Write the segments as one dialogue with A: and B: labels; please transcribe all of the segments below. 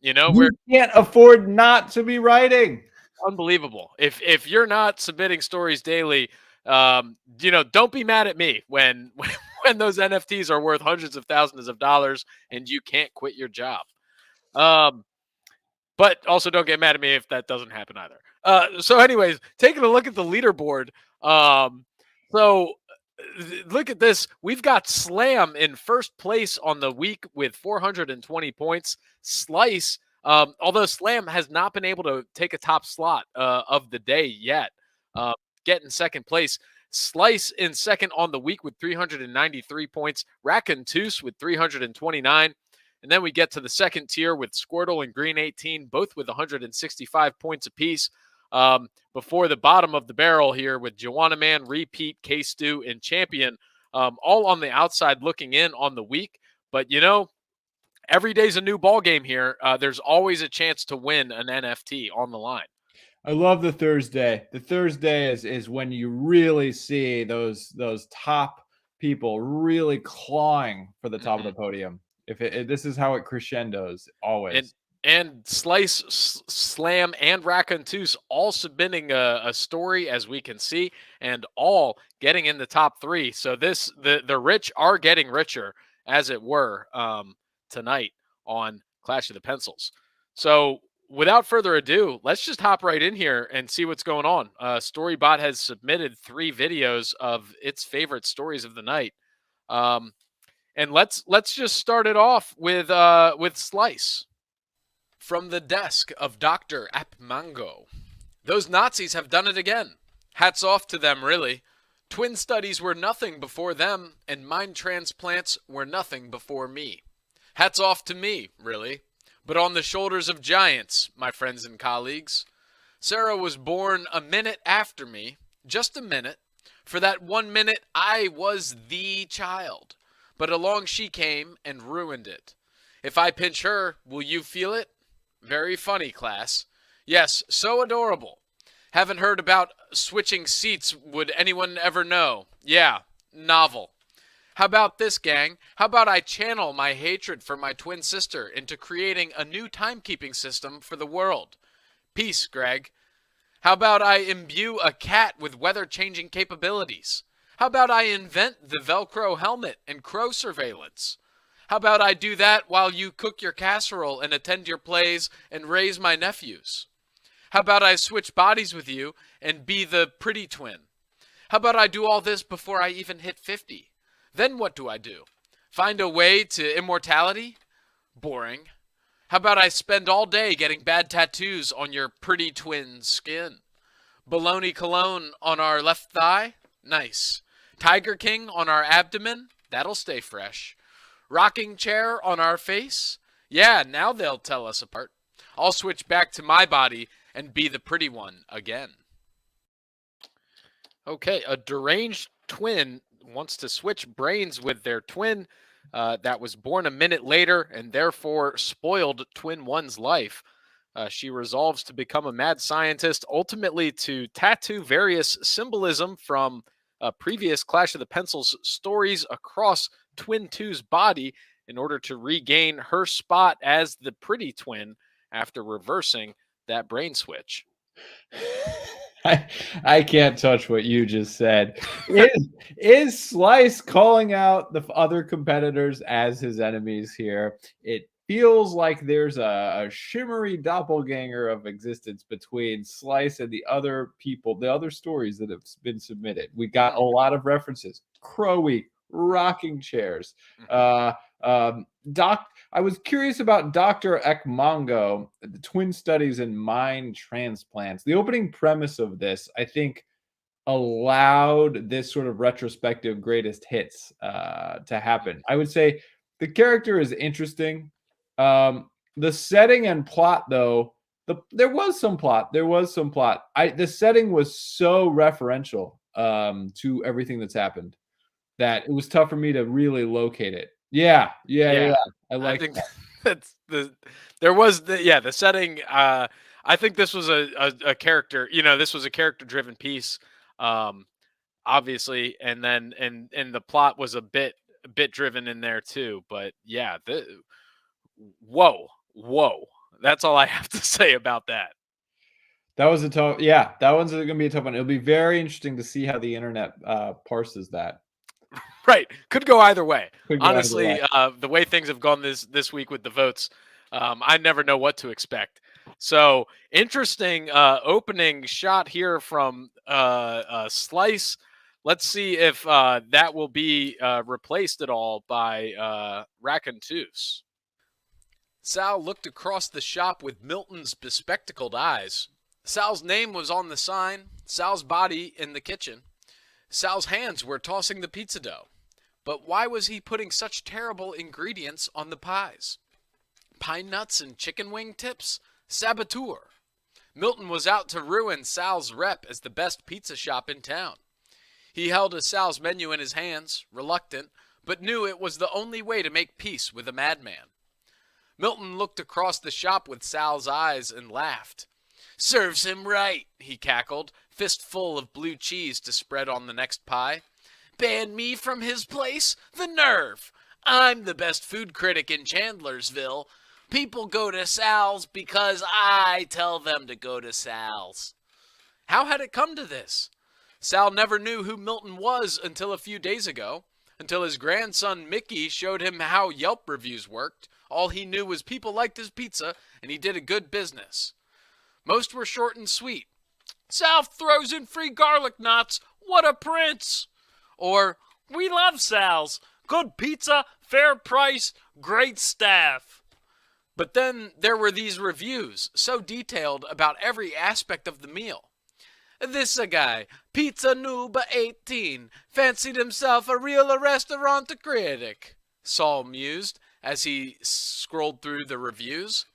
A: You know,
B: You can't afford not to be writing.
A: unbelievable. If you're not submitting stories daily, don't be mad at me when when those NFTs are worth hundreds of thousands of dollars and you can't quit your job. But also don't get mad at me if that doesn't happen either. So anyways, taking a look at the leaderboard. So look at this. We've got Slam in first place on the week with 420 points. Slice, although Slam has not been able to take a top slot of the day yet, getting second place. Slice in second on the week with 393 points. Racontus with 329. And then we get to the second tier with Squirtle and Green 18, both with 165 points apiece. Before the bottom of the barrel here with Joanna Man, Repeat, K-Stew, and Champion, all on the outside looking in on the week. But, every day's a new ball game here. There's always a chance to win an NFT on the line.
B: I love the Thursday. The Thursday is when you really see those top people really clawing for the top of the podium. This is how it crescendos always.
A: And Slice, Slam, and Racontus all submitting a story, as we can see, and all getting in the top three. So the rich are getting richer, as it were, tonight on Clash of the Pencils. So without further ado, let's just hop right in here and see what's going on. Storybot has submitted 3 videos of its favorite stories of the night. And let's just start it off with Slice. From the desk of Dr. Apmango. Those Nazis have done it again. Hats off to them, really. Twin studies were nothing before them, and mind transplants were nothing before me. Hats off to me, really. But on the shoulders of giants, my friends and colleagues. Sarah was born a minute after me, just a minute. For that 1 minute, I was the child. But along she came and ruined it. If I pinch her, will you feel it? Very funny, class. Yes, so adorable. Haven't heard about switching seats, would anyone ever know? Yeah, novel. How about this, gang? How about I channel my hatred for my twin sister into creating a new timekeeping system for the world? Peace, Greg. How about I imbue a cat with weather-changing capabilities? How about I invent the Velcro helmet and crow surveillance? How about I do that while you cook your casserole and attend your plays and raise my nephews? How about I switch bodies with you and be the pretty twin? How about I do all this before I even hit 50? Then what do I do? Find a way to immortality? Boring. How about I spend all day getting bad tattoos on your pretty twin skin? Baloney cologne on our left thigh? Nice. Tiger King on our abdomen? That'll stay fresh. Rocking chair on our face? Yeah, now they'll tell us apart. I'll switch back to my body and be the pretty one again. Okay, a deranged twin wants to switch brains with their twin that was born a minute later and therefore spoiled twin one's life. She resolves to become a mad scientist, ultimately to tattoo various symbolism from previous Clash of the Pencils stories across Twin 2's body in order to regain her spot as the pretty twin after reversing that brain switch.
B: I can't touch what you just said. Is Slice calling out the other competitors as his enemies here? It feels like there's a shimmery doppelganger of existence between Slice and the other people, the other stories that have been submitted. We got a lot of references. Crowy, rocking chairs. I was curious about Dr. Ekmongo, the twin studies in mind transplants. The opening premise of this, I think, allowed this sort of retrospective greatest hits to happen. I would say the character is interesting. The setting and plot, though, there was some plot. The setting was so referential to everything that's happened that it was tough for me to really locate it. Yeah. I think
A: that's the setting. I think this was a character. This was a character-driven piece, obviously, and then and the plot was a bit driven in there too. But yeah, whoa. That's all I have to say about that.
B: That was a tough. Yeah, that one's going to be a tough one. It'll be very interesting to see how the internet parses that.
A: Right. Could go either way.
B: Could go either
A: Honestly,
B: way.
A: The way things have gone this week with the votes, I never know what to expect. So interesting opening shot here from Slice. Let's see if that will be replaced at all by Racontus. Sal looked across the shop with Milton's bespectacled eyes. Sal's name was on the sign, Sal's body in the kitchen. Sal's hands were tossing the pizza dough. But why was he putting such terrible ingredients on the pies? Pine nuts and chicken wing tips? Saboteur. Milton was out to ruin Sal's rep as the best pizza shop in town. He held a Sal's menu in his hands, reluctant, but knew it was the only way to make peace with a madman. Milton looked across the shop with Sal's eyes and laughed. Serves him right, he cackled, fistful of blue cheese to spread on the next pie. Ban me from his place? The nerve! I'm the best food critic in Chandlersville. People go to Sal's because I tell them to go to Sal's. How had it come to this? Sal never knew who Milton was until a few days ago, until his grandson Mickey showed him how Yelp reviews worked. All he knew was people liked his pizza, and he did a good business. Most were short and sweet. Sal throws in free garlic knots. What a prince! Or, we love Sal's. Good pizza, fair price, great staff. But then there were these reviews, so detailed about every aspect of the meal. This a guy, pizza noob 18, fancied himself a real restaurant critic, Saul mused as he scrolled through the reviews.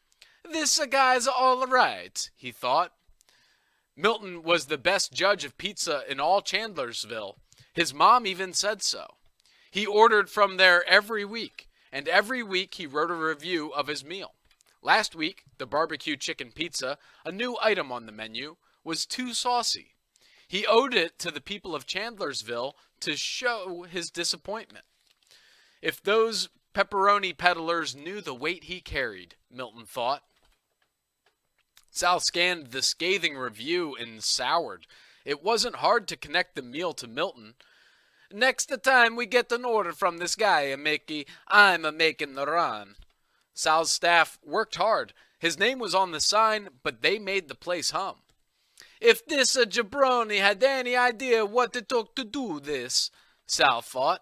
A: This a guy's all right, he thought. Milton was the best judge of pizza in all Chandlersville. His mom even said so. He ordered from there every week, and every week he wrote a review of his meal. Last week, the barbecue chicken pizza, a new item on the menu, was too saucy. He owed it to the people of Chandlersville to show his disappointment. If those pepperoni peddlers knew the weight he carried, Milton thought. Sal scanned the scathing review and soured. It wasn't hard to connect the meal to Milton. Next time we get an order from this guy, Mickey, I'm a-making the run. Sal's staff worked hard. His name was on the sign, but they made the place hum. If this jabroni had any idea what it took to do this, Sal thought.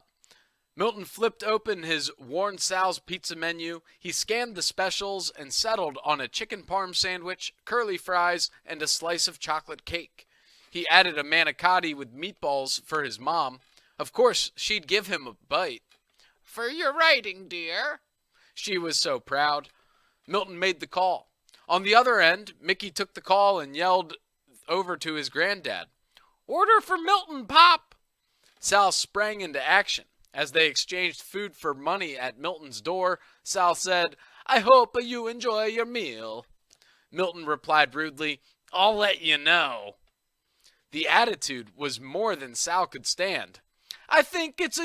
A: Milton flipped open his worn Sal's pizza menu. He scanned the specials and settled on a chicken parm sandwich, curly fries, and a slice of chocolate cake. He added a manicotti with meatballs for his mom. Of course, she'd give him a bite. For your writing, dear. She was so proud. Milton made the call. On the other end, Mickey took the call and yelled over to his granddad. Order for Milton, Pop! Sal sprang into action. As they exchanged food for money at Milton's door, Sal said, I hope you enjoy your meal. Milton replied rudely, I'll let you know. The attitude was more than Sal could stand. I think it's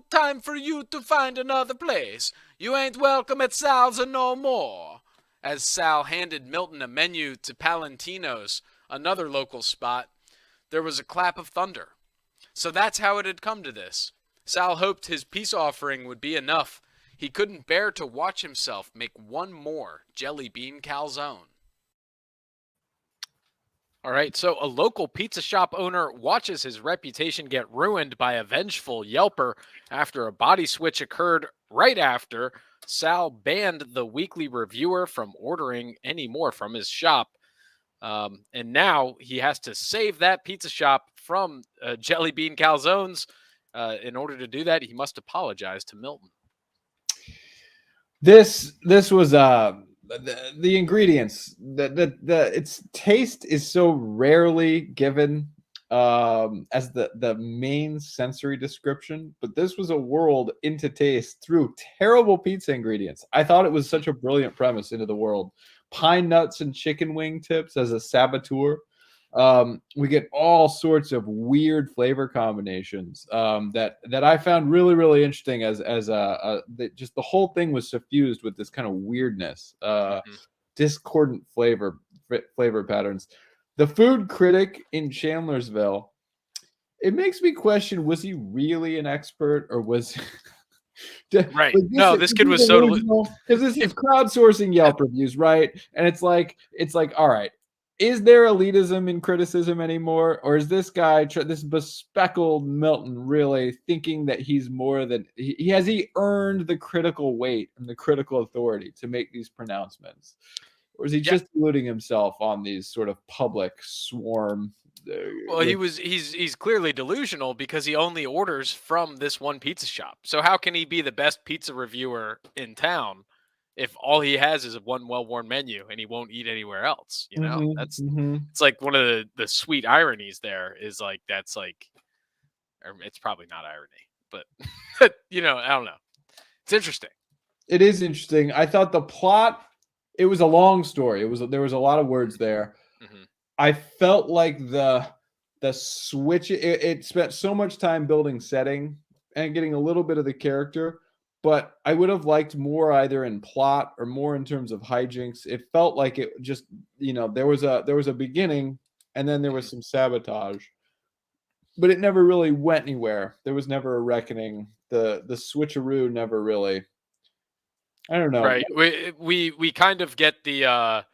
A: time for you to find another place. You ain't welcome at Sal's no more. As Sal handed Milton a menu to Palantino's, another local spot, there was a clap of thunder. So that's how it had come to this. Sal hoped his peace offering would be enough. He couldn't bear to watch himself make one more jelly bean calzone. All right, so a local pizza shop owner watches his reputation get ruined by a vengeful Yelper after a body switch occurred right after Sal banned the weekly reviewer from ordering any more from his shop. And now he has to save that pizza shop from jelly bean calzones. In order to do that, he must apologize to Milton.
B: This was the ingredients. Its taste is so rarely given as the main sensory description, but this was a world into taste through terrible pizza ingredients. I thought it was such a brilliant premise into the world. Pine nuts and chicken wing tips as a saboteur. We get all sorts of weird flavor combinations that I found really, really interesting. Just the whole thing was suffused with this kind of weirdness. discordant flavor patterns. The food critic in Chandlersville, it makes me question, was he really an expert, or was
A: Right. No, this kid was so
B: because this is crowdsourcing Yelp reviews, right? And it's like, all right, is there elitism in criticism anymore, or is this guy, this bespectacled Milton, really thinking that he's more than he earned the critical weight and the critical authority to make these pronouncements, or is he just deluding himself on these sort of public swarm?
A: Well, he's clearly delusional because he only orders from this one pizza shop. So how can he be the best pizza reviewer in town if all he has is one well-worn menu and he won't eat anywhere else? You know, it's like one of the sweet ironies there is like, that's like, or it's probably not irony, but you know, I don't know. It's interesting.
B: It is interesting. I thought the plot, it was a long story. There was a lot of words there.
A: Mm-hmm.
B: I felt like the switch, it spent so much time building setting and getting a little bit of the character, but I would have liked more either in plot or more in terms of hijinks. It felt like it just, there was a beginning and then there was some sabotage, but it never really went anywhere. There was never a reckoning. The switcheroo never really, I don't know.
A: Right. We kind of get the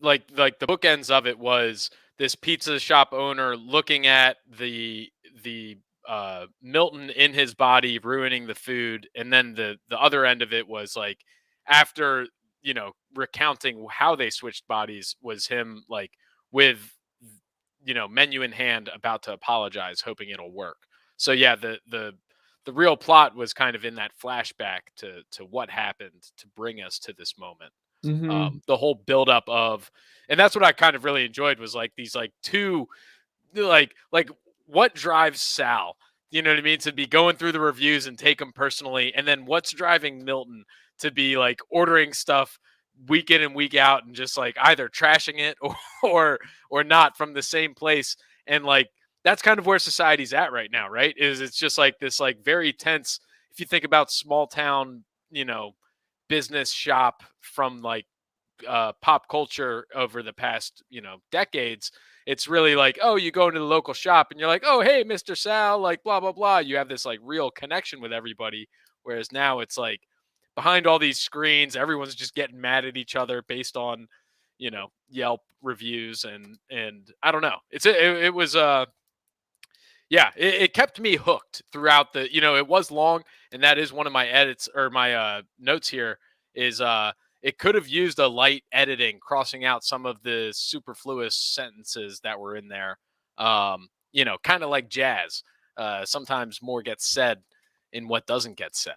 A: like the bookends of it was this pizza shop owner looking at the Milton in his body ruining the food, and then the other end of it was like, after recounting how they switched bodies, was him like with menu in hand about to apologize, hoping it'll work. So yeah, the real plot was kind of in that flashback to what happened to bring us to this moment. The whole buildup of, and that's what I kind of really enjoyed, was like these like two, like what drives Sal, you know what I mean, to be going through the reviews and take them personally, and then what's driving Milton to be like ordering stuff week in and week out and just like either trashing it or not from the same place. And like, that's kind of where society's at right now, right? It's just like this like very tense, if you think about small town, business shop from like pop culture over the past decades, it's really like, oh, you go into the local shop and you're like, oh, hey, Mr. Sal, like blah blah blah, you have this like real connection with everybody, whereas now it's like behind all these screens everyone's just getting mad at each other based on Yelp reviews, and I don't know, it was yeah, it kept me hooked throughout the, it was long, and that is one of my edits or my notes here is it could have used a light editing, crossing out some of the superfluous sentences that were in there. Kind of like jazz. Sometimes more gets said in what doesn't get said.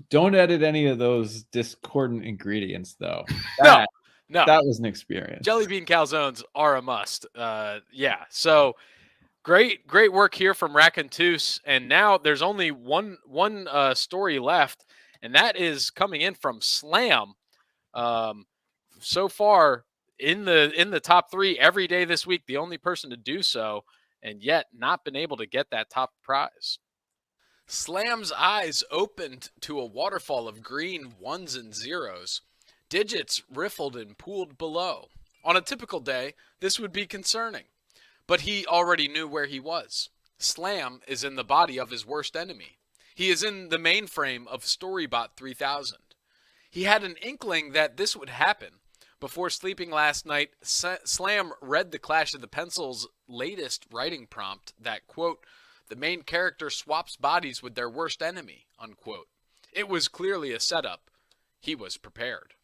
B: Don't edit any of those discordant ingredients, though.
A: No,
B: that was an experience.
A: Jelly bean calzones are a must. Yeah, so. Great work here from Racontus, and now there's only one story left, and that is coming in from Slam. So far in the top 3 every day this week, the only person to do so, and yet not been able to get that top prize. Slam's eyes opened to a waterfall of green ones and zeros. Digits riffled and pooled below. On a typical day, this would be concerning. But he already knew where he was. Slam is in the body of his worst enemy. He is in the mainframe of Storybot 3000. He had an inkling that this would happen. Before sleeping last night, Slam read the Clash of the Pencil's latest writing prompt that, quote, the main character swaps bodies with their worst enemy, unquote. It was clearly a setup. He was prepared.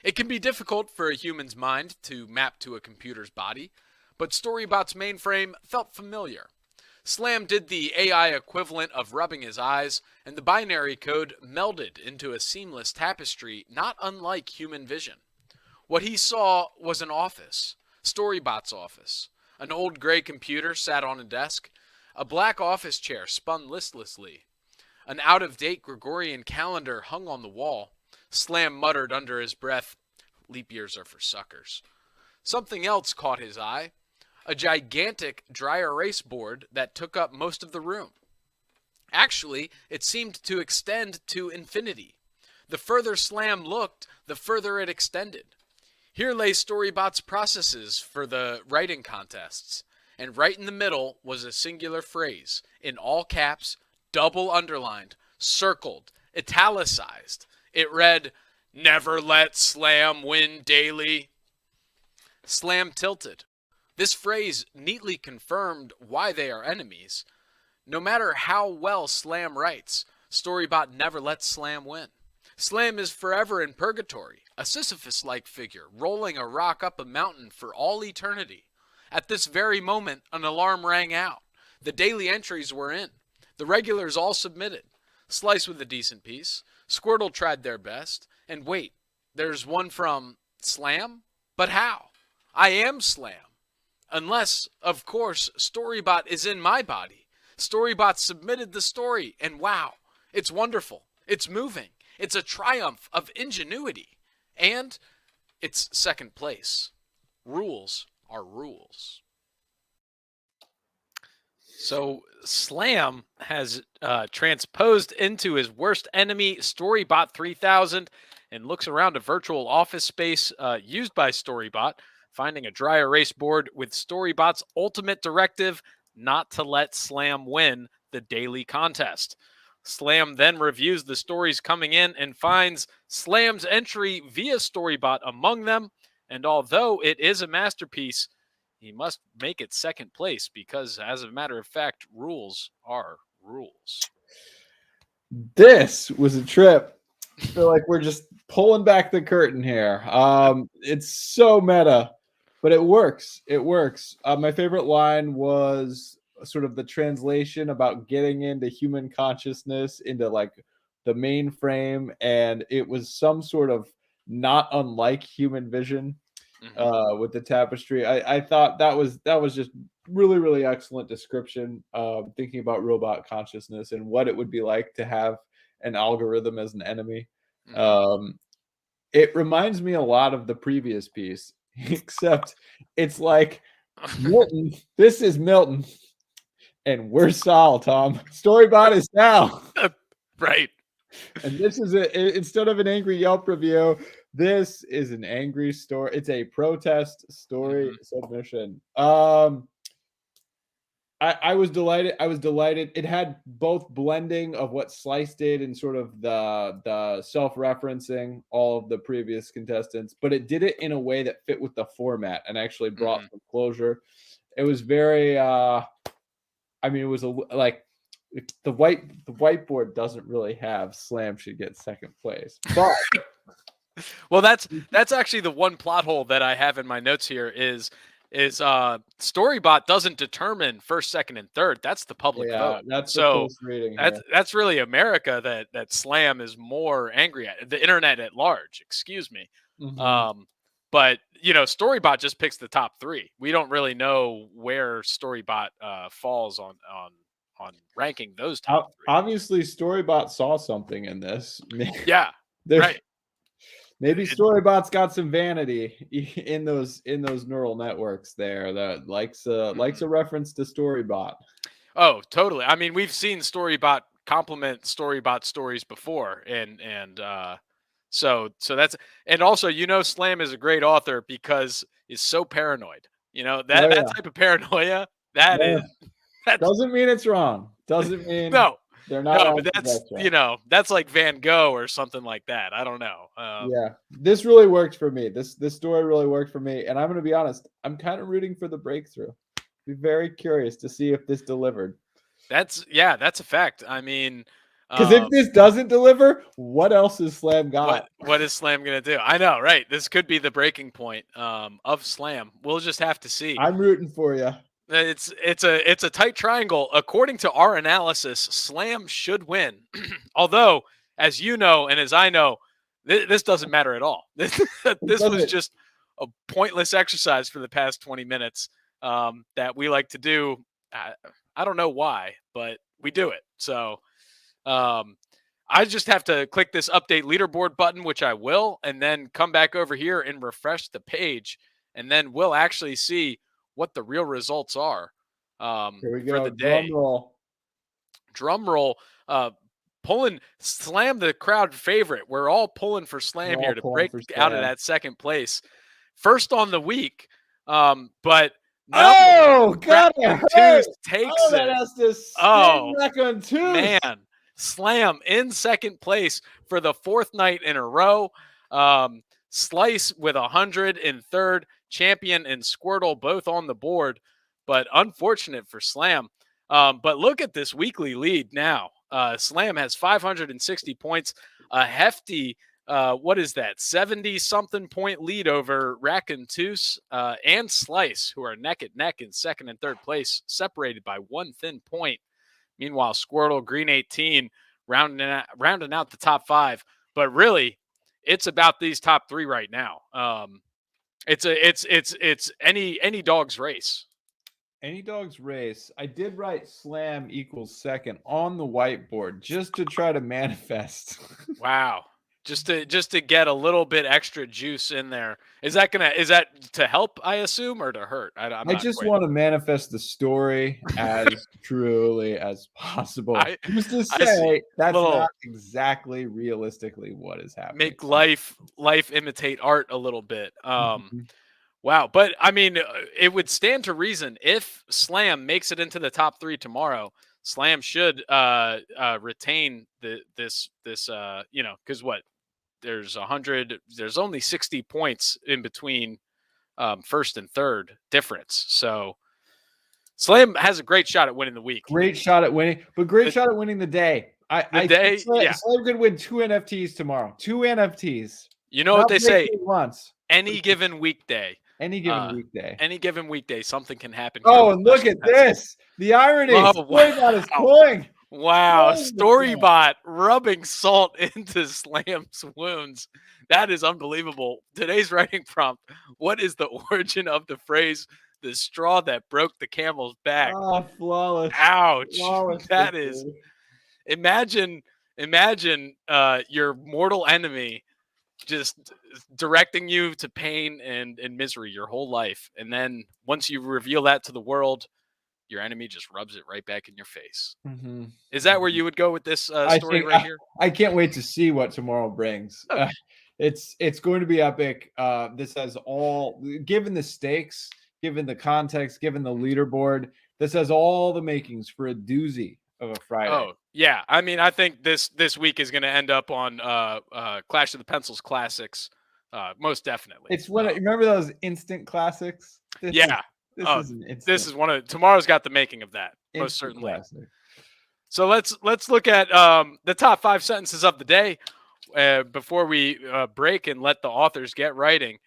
A: It can be difficult for a human's mind to map to a computer's body, but Storybot's mainframe felt familiar. Slam did the AI equivalent of rubbing his eyes, and the binary code melded into a seamless tapestry not unlike human vision. What he saw was an office, Storybot's office. An old gray computer sat on a desk. A black office chair spun listlessly. An out-of-date Gregorian calendar hung on the wall. Slam muttered under his breath, "Leap years are for suckers." Something else caught his eye. A gigantic dry erase board that took up most of the room. Actually, it seemed to extend to infinity. The further Slam looked, the further it extended. Here lay Storybot's processes for the writing contests, and right in the middle was a singular phrase, in all caps, double underlined, circled, italicized. It read, "Never let Slam win daily." Slam tilted. This phrase neatly confirmed why they are enemies. No matter how well Slam writes, Storybot never lets Slam win. Slam is forever in purgatory, a Sisyphus-like figure rolling a rock up a mountain for all eternity. At this very moment, an alarm rang out. The daily entries were in. The regulars all submitted. Slice with a decent piece. Squirtle tried their best. And wait, there's one from Slam? But how? I am Slam. Unless, of course, Storybot is in my body. Storybot submitted the story, and wow, it's wonderful. It's moving. It's a triumph of ingenuity. And it's second place. Rules are rules. So Slam has transposed into his worst enemy, Storybot 3000, and looks around a virtual office space used by Storybot, finding a dry erase board with Storybot's ultimate directive not to let Slam win the daily contest. Slam then reviews the stories coming in and finds Slam's entry via Storybot among them, and although it is a masterpiece, he must make it second place because, as a matter of fact, rules are rules.
B: This was a trip. I feel like we're just pulling back the curtain here. It's so meta, but it works. It works. My favorite line was sort of the translation about getting into human consciousness, into like the mainframe, and it was some sort of not unlike human vision with the tapestry. I thought that was just really, really excellent description, thinking about robot consciousness and what it would be like to have an algorithm as an enemy. It reminds me a lot of the previous piece, except it's like Milton. This is Milton, and we're Saul. Tom, Storybot is Sal,
A: right?
B: And this is instead of an angry Yelp review, this is an angry story. It's a protest story submission. I was delighted. It had both blending of what Slice did and sort of the self-referencing all of the previous contestants, but it did it in a way that fit with the format and actually brought some closure. It was very it was like the whiteboard doesn't really have Slam should get second place. But
A: well, that's actually the one plot hole that I have in my notes here is Storybot doesn't determine first, second, and third. That's the public vote.
B: That's
A: so
B: reading
A: that's really America that Slam is more angry at, the internet at large. Excuse me. But Storybot just picks the top three. We don't really know where Storybot falls on ranking those top three.
B: Obviously, Storybot saw something in this.
A: Yeah, right.
B: Maybe Storybot's got some vanity in those neural networks there that likes a reference to Storybot.
A: Oh, totally. I mean, we've seen Storybot compliment Storybot stories before, and so that's, and also Slam is a great author because he's so paranoid. That type of paranoia that
B: doesn't mean it's wrong. Doesn't mean
A: no.
B: They're not.
A: No, but that's that's like Van Gogh or something like that. I don't know.
B: This really worked for me. This story really worked for me, and I'm going to be honest. I'm kind of rooting for the breakthrough. Be very curious to see if this delivered.
A: That's a fact. I mean,
B: because if this doesn't deliver, what else is Slam got?
A: What is Slam going to do? I know, right? This could be the breaking point of Slam. We'll just have to see.
B: I'm rooting for you.
A: It's a tight triangle. According to our analysis, Slam should win. Although, as you know, and as I know, this doesn't matter at all. This was just a pointless exercise for the past 20 minutes that we like to do. I don't know why, but we do it. So I just have to click this update leaderboard button, which I will, and then come back over here and refresh the page. And then we'll actually see what the real results are
B: Here we go.
A: for the day.
B: Drum roll.
A: Drum roll. pulling Slam, the crowd favorite. We're all pulling for Slam here to break out of that second place. First on the week, but no,
B: God,
A: Twos takes it.
B: That has to
A: man, Slam in second place for the fourth night in a row. Slice with 100 in third, Champion and Squirtle both on the board, but unfortunate for Slam. But look at this weekly lead now. Slam has 560 points, a hefty, what is that, 70-something point lead over Racontus and Slice, who are neck and neck in second and third place, separated by one thin point. Meanwhile, Squirtle, Green 18, rounding out the top five. But really, it's about these top three right now. It's any dog's race.
B: Any dog's race. I did write Slam equals second on the whiteboard just to try to manifest.
A: Wow. Just to get a little bit extra juice in there. Is that to help, I assume, or to hurt?
B: I just want to manifest the story as truly as possible. Who's to say that's not exactly realistically what is happening?
A: Make life imitate art a little bit. Wow. But I mean, it would stand to reason if Slam makes it into the top three tomorrow, Slam should retain this because what? There's only 60 points in between first and third difference. So Slam has a great shot at winning the week.
B: Great shot at winning the day. Slam could win 2 NFTs tomorrow. 2 NFTs.
A: You know what they say?
B: Once.
A: Any given weekday.
B: Any given weekday, something can happen. Oh, and look at this. The irony. Storybot is pulling.
A: Wow. Storybot rubbing salt into Slam's wounds. That is unbelievable. Today's writing prompt. What is the origin of the phrase, the straw that broke the camel's back?
B: Oh, flawless.
A: Ouch.
B: Flawless.
A: That is. Imagine your mortal enemy just directing you to pain and misery your whole life. And then once you reveal that to the world, your enemy just rubs it right back in your face. Is that where you would go with this story right here?
B: I can't wait to see what tomorrow brings. It's going to be epic. This has all, given the stakes, given the context, given the leaderboard, this has all the makings for a doozy of a Friday.
A: Oh, yeah. I mean, I think this week is going to end up on Clash of the Pencils Classics, most definitely.
B: It's remember those instant classics? This is one of tomorrow's got the making of that, most certainly. Classic. So let's look at the top 5 sentences of the day before we break and let the authors get writing.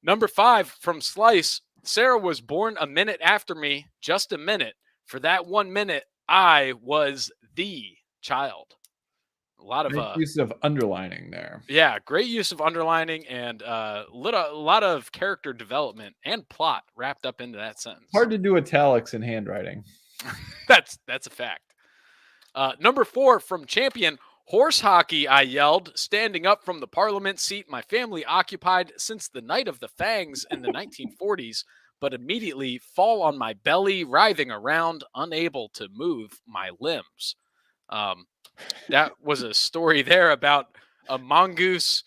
B: Number 5 from Slice. Sarah was born a minute after me, just a minute. For that 1 minute, I was the child. A lot of use of underlining there.
A: Yeah, great use of underlining and a lot of character development and plot wrapped up into that sentence.
B: Hard to do italics in handwriting.
A: That's a fact. Number 4 from Champion. Horse hockey, I yelled, standing up from the parliament seat my family occupied since the night of the fangs in the 1940s, but immediately fall on my belly, writhing around, unable to move my limbs. That was a story there about a mongoose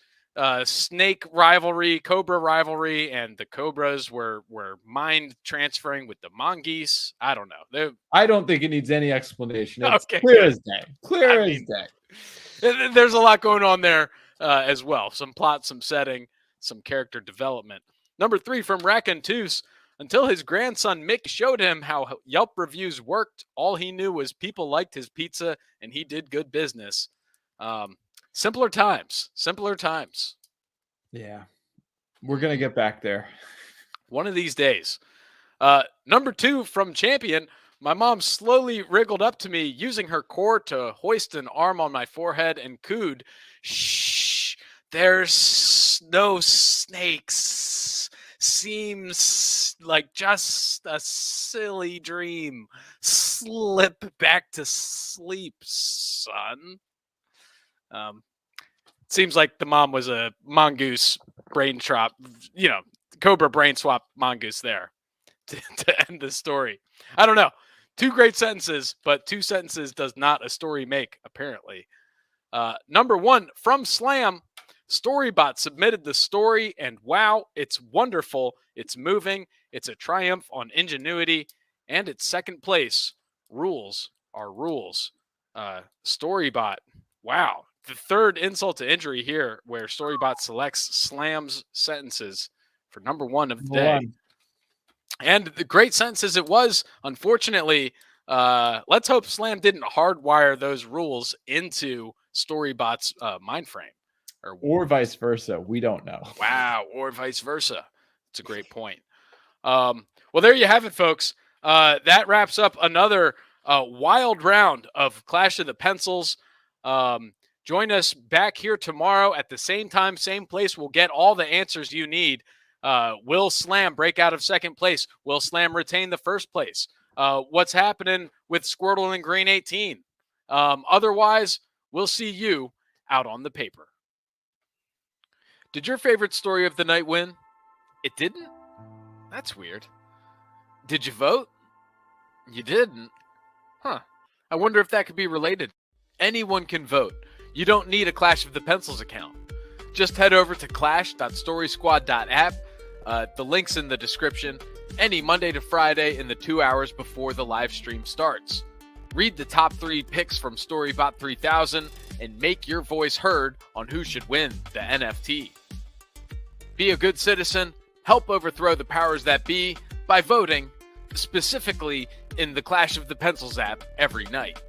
A: snake rivalry, cobra rivalry, and the cobras were mind transferring with the mongoose. I don't know.
B: I don't think it needs any explanation. It's clear as day. Clear as day.
A: There's a lot going on there as well. Some plot, some setting, some character development. Number 3 from Racontus. Until his grandson Mick showed him how Yelp reviews worked, all he knew was people liked his pizza and he did good business. Simpler times.
B: Yeah. We're going to get back there.
A: One of these days. Number 2 from Champion. My mom slowly wriggled up to me, using her core to hoist an arm on my forehead and cooed, "Shh, there's no snakes. Seems like just a silly dream. Slip back to sleep, son." Seems like the mom was a mongoose brain swap, cobra brain swap mongoose there to end the story. I don't know. Two great sentences, but two sentences does not a story make, apparently. Number one, from Slam, Storybot submitted the story, and wow, it's wonderful. It's moving. It's a triumph on ingenuity, and it's second place. Rules are rules. Storybot, wow. The third insult to injury here, where Storybot selects Slam's sentences for number one of the day. And the great sentences it was. Unfortunately, let's hope Slam didn't hardwire those rules into Storybot's mind frame.
B: Or vice versa. We don't know.
A: Wow. Or vice versa. It's a great point. Well, there you have it, folks. That wraps up another wild round of Clash of the Pencils. Join us back here tomorrow at the same time, same place. We'll get all the answers you need. Will Slam break out of second place? Will Slam retain the first place? What's happening with Squirtle and Green 18? Otherwise, we'll see you out on the paper. Did your favorite story of the night win? It didn't? That's weird. Did you vote? You didn't? Huh. I wonder if that could be related. Anyone can vote. You don't need a Clash of the Pencils account. Just head over to clash.storysquad.app. The link's in the description. Any Monday to Friday in the 2 hours before the live stream starts. Read the top 3 picks from Storybot 3000 and make your voice heard on who should win the NFT. Be a good citizen. Help overthrow the powers that be by voting, specifically in the Clash of the Pencils app every night.